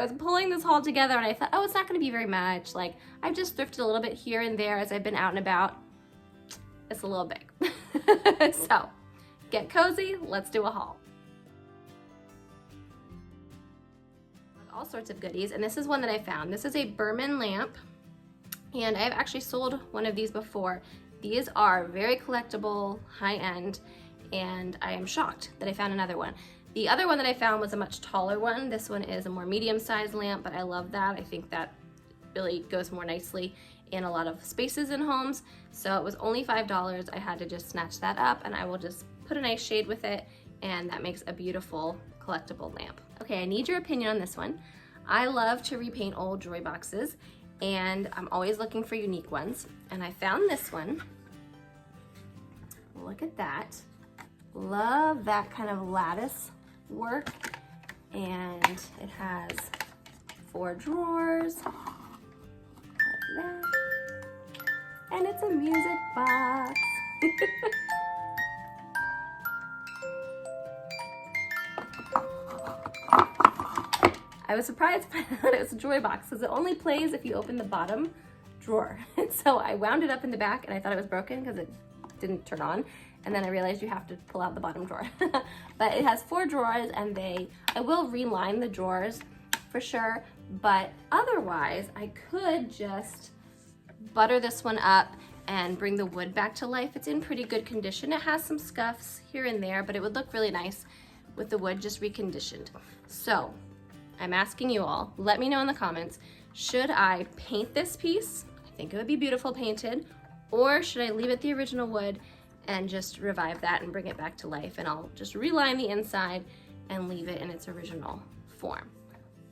was pulling this haul together and I thought, oh, it's not gonna be very much. Like, I've just thrifted a little bit here and there as I've been out and about. It's a little big. So, get cozy, let's do a haul. All sorts of goodies, and this is one that I found. This is a Berman lamp, and I've actually sold one of these before. These are very collectible, high-end, and I am shocked that I found another one. The other one that I found was a much taller one. This one is a more medium-sized lamp, but I love that. I think that really goes more nicely in a lot of spaces in homes. So it was only $5. I had to just snatch that up, and I will just put a nice shade with it, and that makes a beautiful collectible lamp. Okay, I need your opinion on this one. I love to repaint old jewelry boxes, and I'm always looking for unique ones. And I found this one. Look at that. Love that kind of lattice work. And it has 4 drawers, like that. And it's a music box. I was surprised that it was a jewelry box because it only plays if you open the bottom drawer. And so I wound it up in the back and I thought it was broken because it didn't turn on. And then I realized you have to pull out the bottom drawer. But it has 4 drawers, and I will reline the drawers for sure. But otherwise, I could just butter this one up and bring the wood back to life. It's in pretty good condition. It has some scuffs here and there, but it would look really nice with the wood just reconditioned. So I'm asking you all, let me know in the comments, should I paint this piece? I think it would be beautiful painted. Or should I leave it the original wood and just revive that and bring it back to life? And I'll just reline the inside and leave it in its original form.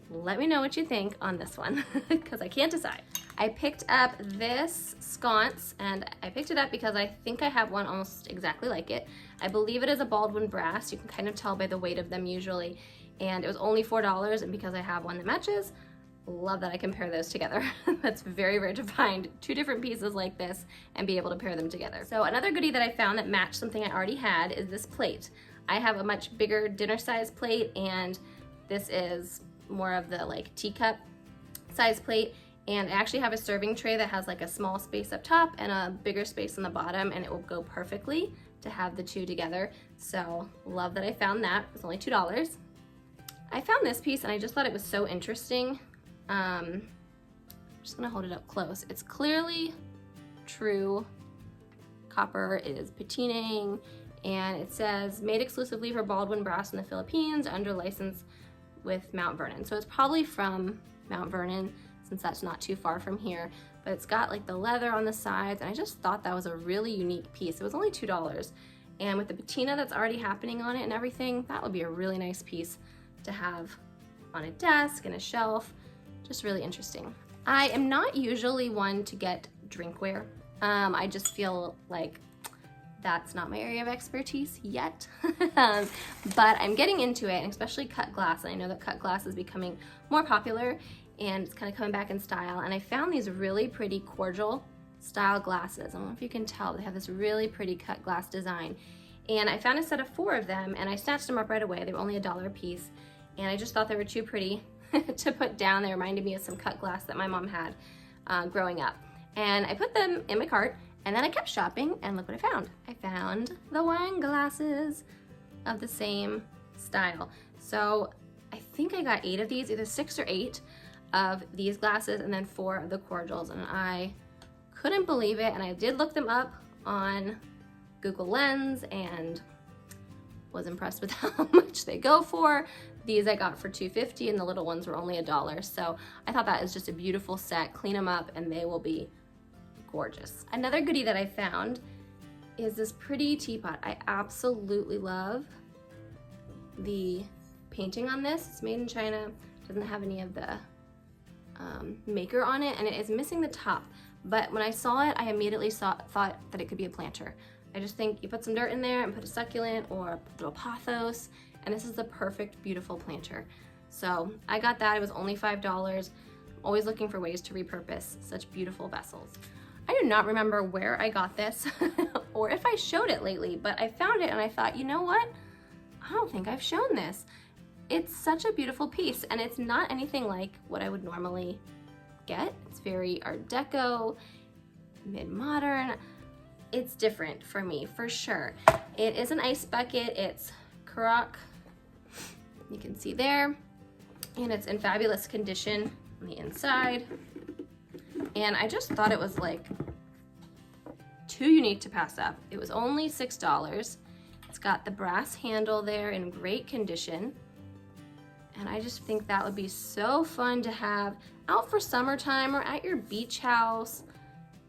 Let me know what you think on this one, because I can't decide. I picked up this sconce, and I picked it up because I think I have one almost exactly like it. I believe it is a Baldwin brass. You can kind of tell by the weight of them usually. And it was only $4, and because I have one that matches, love that I can pair those together. That's very rare to find 2 different pieces like this and be able to pair them together. So another goodie that I found that matched something I already had is this plate. I have a much bigger dinner size plate, and this is more of the like teacup size plate. And I actually have a serving tray that has like a small space up top and a bigger space on the bottom, and it will go perfectly to have the 2 together. So love that I found that. It was only $2. I found this piece and I just thought it was so interesting. I'm just gonna hold it up close. It's clearly true copper. It is patinaing, and it says made exclusively for Baldwin Brass in the Philippines under license with Mount Vernon. So it's probably from Mount Vernon, since that's not too far from here. But it's got like the leather on the sides, and I just thought that was a really unique piece. It was only $2, and with the patina that's already happening on it and everything, that would be a really nice piece to have on a desk and a shelf. Just really interesting. I am not usually one to get drinkware. I just feel like that's not my area of expertise yet. But I'm getting into it, and especially cut glass. And I know that cut glass is becoming more popular, and it's kind of coming back in style. And I found these really pretty cordial style glasses. I don't know if you can tell, they have this really pretty cut glass design. And I found a set of 4 of them, and I snatched them up right away. They were only $1 a piece. And I just thought they were too pretty to put down. They reminded me of some cut glass that my mom had growing up. And I put them in my cart, and then I kept shopping, and look what I found. I found the wine glasses of the same style. So I think I got 8 of these, either 6 or 8 of these glasses, and then 4 of the cordials, and I couldn't believe it. And I did look them up on Google Lens and was impressed with how much they go for. These I got for $2.50, and the little ones were only $1. So I thought that is just a beautiful set. Clean them up and they will be gorgeous. Another goodie that I found is this pretty teapot. I absolutely love the painting on this. It's made in China. Doesn't have any of the maker on it, and it is missing the top. But when I saw it, I immediately thought that it could be a planter. I just think you put some dirt in there and put a succulent or a little pothos, and this is the perfect, beautiful planter. So I got that. It was only $5. I'm always looking for ways to repurpose such beautiful vessels. I do not remember where I got this or if I showed it lately, but I found it and I thought, you know what? I don't think I've shown this. it's such a beautiful piece, and it's not anything like what I would normally get. It's very Art Deco, mid-modern. It's different for me, for sure. It is an ice bucket. It's Karak, you can see there, and it's in fabulous condition on the inside. And I just thought it was like too unique to pass up. It was only $6. It's got the brass handle there in great condition. And I just think that would be so fun to have out for summertime or at your beach house.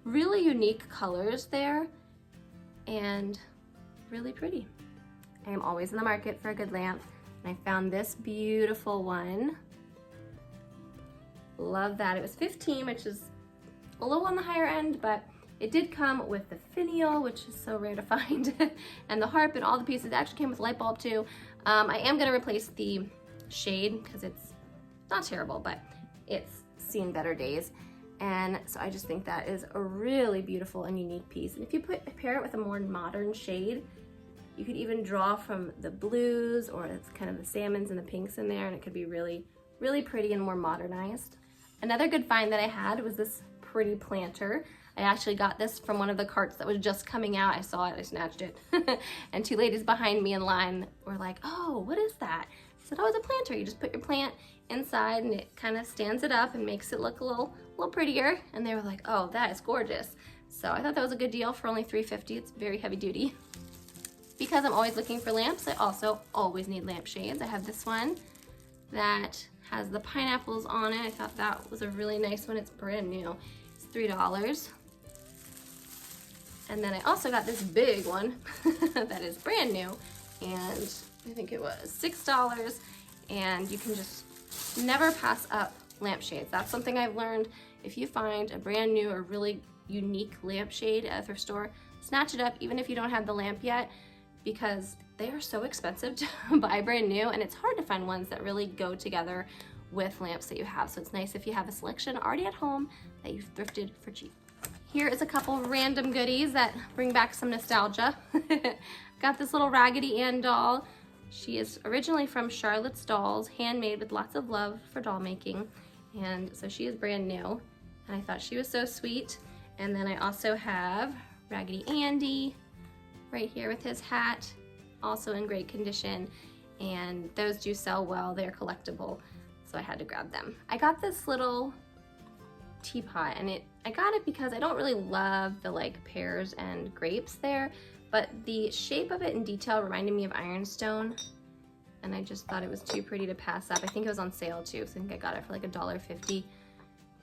Really unique colors there and really pretty. I am always in the market for a good lamp, and I found this beautiful one. Love that. It was $15, which is a little on the higher end, but it did come with the finial, which is so rare to find, and the harp and all the pieces. It actually came with a light bulb too. I am gonna replace the shade because it's not terrible, but it's seen better days. And so I just think that is a really beautiful and unique piece. And if you pair it with a more modern shade, you could even draw from the blues or it's kind of the salmons and the pinks in there, and it could be really, really pretty and more modernized. Another good find that I had was this pretty planter. I actually got this from one of the carts that was just coming out. I saw it, I snatched it. And two ladies behind me in line were like, oh, what is that? I said, oh, it's a planter. You just put your plant inside and it kind of stands it up and makes it look a little prettier. And they were like, oh, that is gorgeous. So I thought that was a good deal for only $3.50. It's very heavy duty. Because I'm always looking for lamps, I also always need lampshades. I have this one that has the pineapples on it. I thought that was a really nice one. It's brand new. It's $3. And then I also got this big one that is brand new, and I think it was $6. And you can just never pass up lampshades. That's something I've learned. If you find a brand new or really unique lampshade at a thrift store, snatch it up even if you don't have the lamp yet, because they are so expensive to buy brand new, and it's hard to find ones that really go together with lamps that you have. So it's nice if you have a selection already at home that you've thrifted for cheap. Here is a couple random goodies that bring back some nostalgia. Got this little Raggedy Ann doll. She is originally from Charlotte's Dolls, handmade with lots of love for doll making. And so she is brand new, and I thought she was so sweet. And then I also have Raggedy Andy right here with his hat, also in great condition. And those do sell well, they're collectible, so I had to grab them. I got this little teapot, and I got it because I don't really love the like pears and grapes there, but the shape of it in detail reminded me of ironstone, and I just thought it was too pretty to pass up. I think it was on sale too, so I think I got it for like $1.50,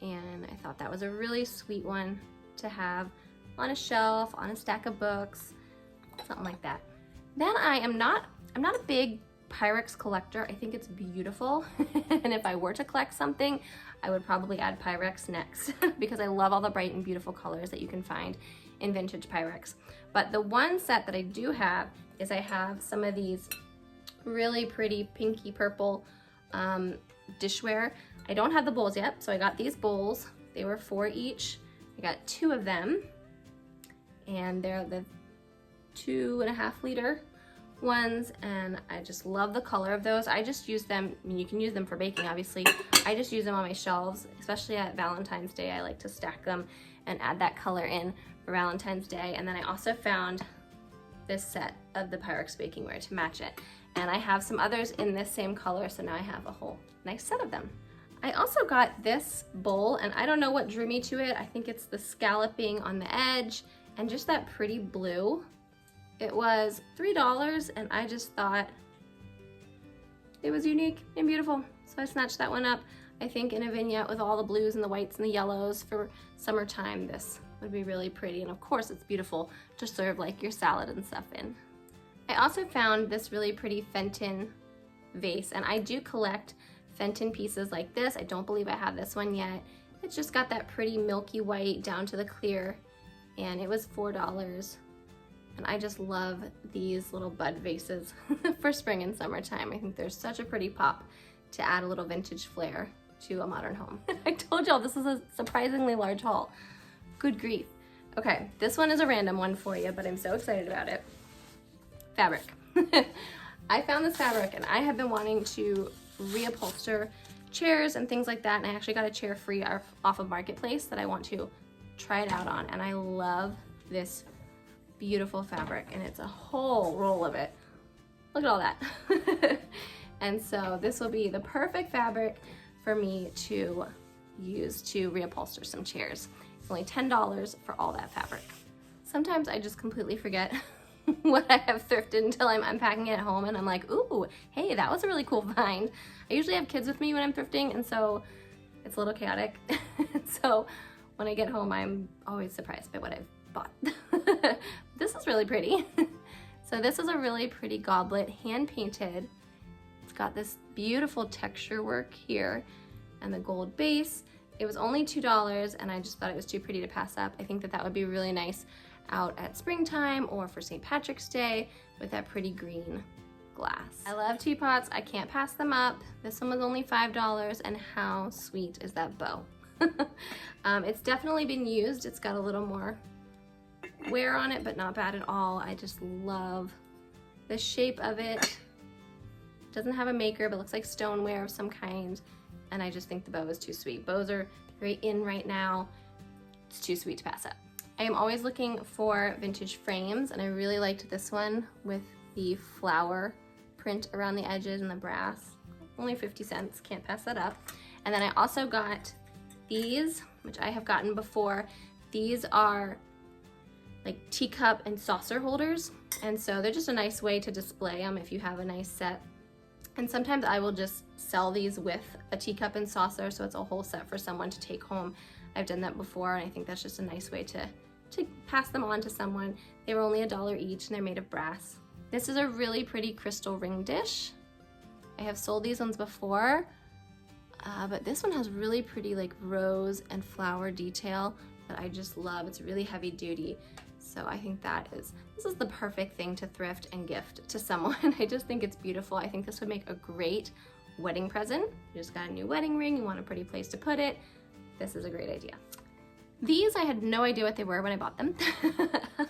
and I thought that was a really sweet one to have on a shelf, on a stack of books, something like that. Then I'm not a big Pyrex collector. I think it's beautiful, and if I were to collect something, I would probably add Pyrex next because I love all the bright and beautiful colors that you can find in vintage Pyrex. But the one set that I do have is I have some of these really pretty pinky purple dishware. I don't have the bowls yet, so I got these bowls. They were $4 each. I got 2 of them, and they're the 2.5 liter ones, and I just love the color of those. I just use them, I mean, you can use them for baking, obviously. I just use them on my shelves, especially at Valentine's Day. I like to stack them and add that color in for Valentine's Day. And then I also found this set of the Pyrex bakingware to match it. And I have some others in this same color, so now I have a whole nice set of them. I also got this bowl, and I don't know what drew me to it. I think it's the scalloping on the edge and just that pretty blue. It was $3, and I just thought it was unique and beautiful, so I snatched that one up. I think in a vignette with all the blues and the whites and the yellows for summertime, this would be really pretty, and of course it's beautiful to serve like your salad and stuff in. I also found this really pretty Fenton vase, and I do collect Fenton pieces like this. I don't believe I have this one yet. It's just got that pretty milky white down to the clear, and it was $4. And I just love these little bud vases for spring and summertime. I think they're such a pretty pop to add a little vintage flair to a modern home. I told y'all this is a surprisingly large haul. Good grief. Okay, this one is a random one for you, but I'm so excited about it. Fabric. I found this fabric and I have been wanting to reupholster chairs and things like that, and I actually got a chair free off of Marketplace that I want to try it out on, and I love this beautiful fabric, and it's a whole roll of it. Look at all that. And so this will be the perfect fabric for me to use to reupholster some chairs. It's only $10 for all that fabric. Sometimes I just completely forget what I have thrifted until I'm unpacking it at home and I'm like, ooh, hey, that was a really cool find. I usually have kids with me when I'm thrifting, and so it's a little chaotic. So when I get home, I'm always surprised by what I've bought. This is really pretty. So this is a really pretty goblet, hand painted. It's got this beautiful texture work here and the gold base. It was only $2 and I just thought it was too pretty to pass up. I think that that would be really nice out at springtime or for St. Patrick's Day with that pretty green glass. I love teapots, I can't pass them up. This one was only $5, and how sweet is that bow? It's definitely been used. It's got a little more wear on it, but not bad at all. I just love the shape of it. It doesn't have a maker, but looks like stoneware of some kind, and I just think the bow is too sweet. Bows are very in right now. It's too sweet to pass up. I am always looking for vintage frames, and I really liked this one with the flower print around the edges and the brass. Only 50 cents, can't pass that up. And then I also got these, which I have gotten before. These are like teacup and saucer holders, and so they're just a nice way to display them if you have a nice set. And sometimes I will just sell these with a teacup and saucer, so it's a whole set for someone to take home. I've done that before, and I think that's just a nice way to pass them on to someone. They were only $1 each, and they're made of brass. This is a really pretty crystal ring dish. I have sold these ones before, but this one has really pretty like rose and flower detail that I just love. It's really heavy duty. So I think this is the perfect thing to thrift and gift to someone. I just think it's beautiful. I think this would make a great wedding present. You just got a new wedding ring, you want a pretty place to put it. This is a great idea. These, I had no idea what they were when I bought them.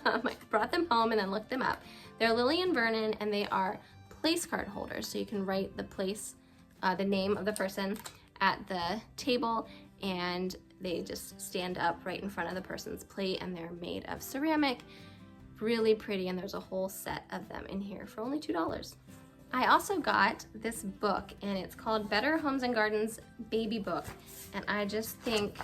I brought them home and then looked them up. They're Lily and Vernon, and they are place card holders. So you can write the place, the name of the person at the table, and they just stand up right in front of the person's plate, and they're made of ceramic. Really pretty, and there's a whole set of them in here for only $2. I also got this book, and it's called Better Homes and Gardens Baby Book, and I just think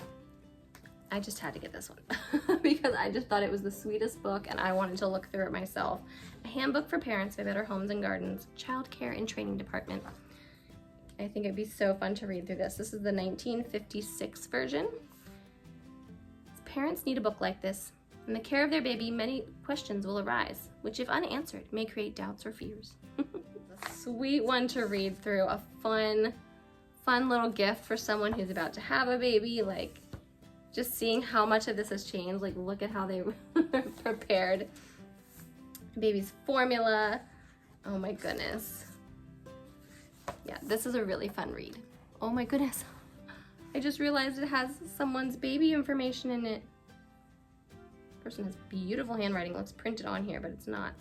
I just had to get this one because I just thought it was the sweetest book, and I wanted to look through it myself. A Handbook for Parents by Better Homes and Gardens, Child Care and Training Department. I think it'd be so fun to read through this. This is the 1956 version. Parents need a book like this. In the care of their baby, many questions will arise, which if unanswered, may create doubts or fears. A sweet one to read through, a fun little gift for someone who's about to have a baby. Like, just seeing how much of this has changed. Like, look at how they prepared baby's formula. Oh my goodness. Yeah, this is a really fun read. Oh my goodness. I just realized it has someone's baby information in it. Person has beautiful handwriting. Looks printed on here, but it's not.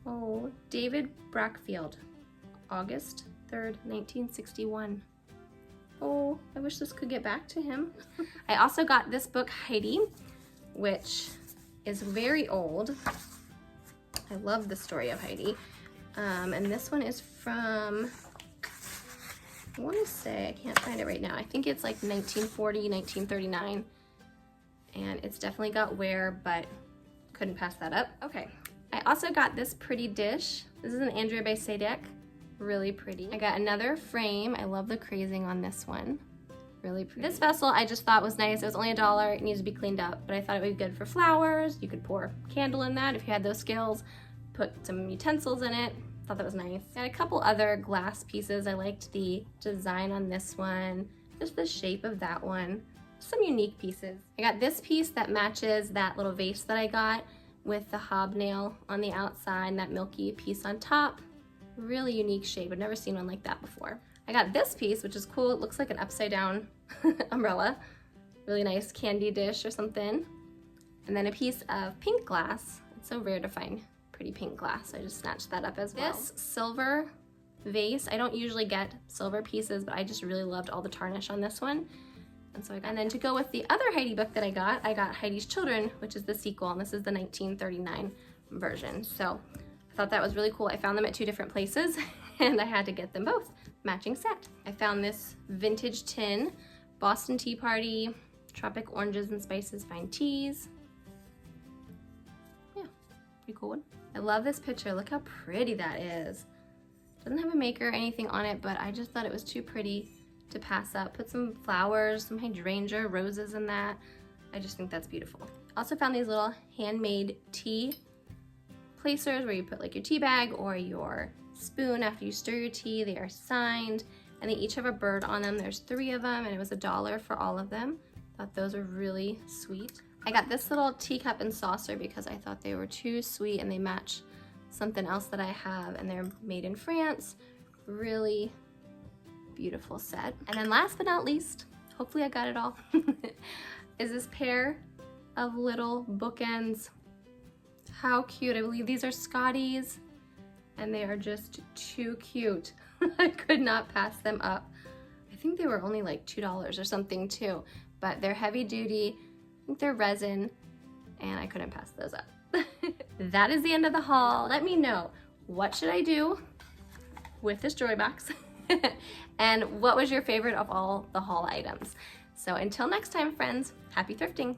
Oh, David Brackfield, August 3rd, 1961. Oh, I wish this could get back to him. I also got this book, Heidi, which is very old. I love the story of Heidi. And this one is from, I want to say, I can't find it right now. I think it's like 1940, 1939. And it's definitely got wear, but couldn't pass that up. Okay, I also got this pretty dish. This is an Andrea by Sadek. Really pretty. I got another frame. I love the crazing on this one. Really pretty. This vessel I just thought was nice. It was only $1. It needs to be cleaned up, but I thought it would be good for flowers. You could pour a candle in that if you had those skills. Put some utensils in it. Thought that was nice. Got a couple other glass pieces. I liked the design on this one. Just the shape of that one. Some unique pieces. I got this piece that matches that little vase that I got with the hobnail on the outside and that milky piece on top. Really unique shape. I've never seen one like that before. I got this piece, which is cool. It looks like an upside down umbrella. Really nice candy dish or something. And then a piece of pink glass. It's so rare to find pretty pink glass, so I just snatched that up as well. This silver vase, I don't usually get silver pieces, but I just really loved all the tarnish on this one. And then to go with the other Heidi book that I got Heidi's Children, which is the sequel, and this is the 1939 version. So I thought that was really cool. I found them at 2 different places and I had to get them both. Matching set. I found this vintage tin, Boston Tea Party, Tropic Oranges and Spices Fine Teas. Yeah, pretty cool one. I love this picture. Look how pretty that is. Doesn't have a maker or anything on it, but I just thought it was too pretty to pass up. Put some flowers, some hydrangea, roses in that. I just think that's beautiful. Also found these little handmade tea placers where you put like your tea bag or your spoon after you stir your tea. They are signed and they each have a bird on them. There's 3 of them and it was $1 for all of them. Thought those were really sweet. I got this little teacup and saucer because I thought they were too sweet and they match something else that I have, and they're made in France. Really beautiful set. And then last but not least, hopefully I got it all, is this pair of little bookends. How cute. I believe these are Scotties and they are just too cute. I could not pass them up. I think they were only like $2 or something too, but they're heavy duty. I think they're resin and I couldn't pass those up. That is the end of the haul. Let me know, what should I do with this joy box? And what was your favorite of all the haul items? So until next time, friends, happy thrifting.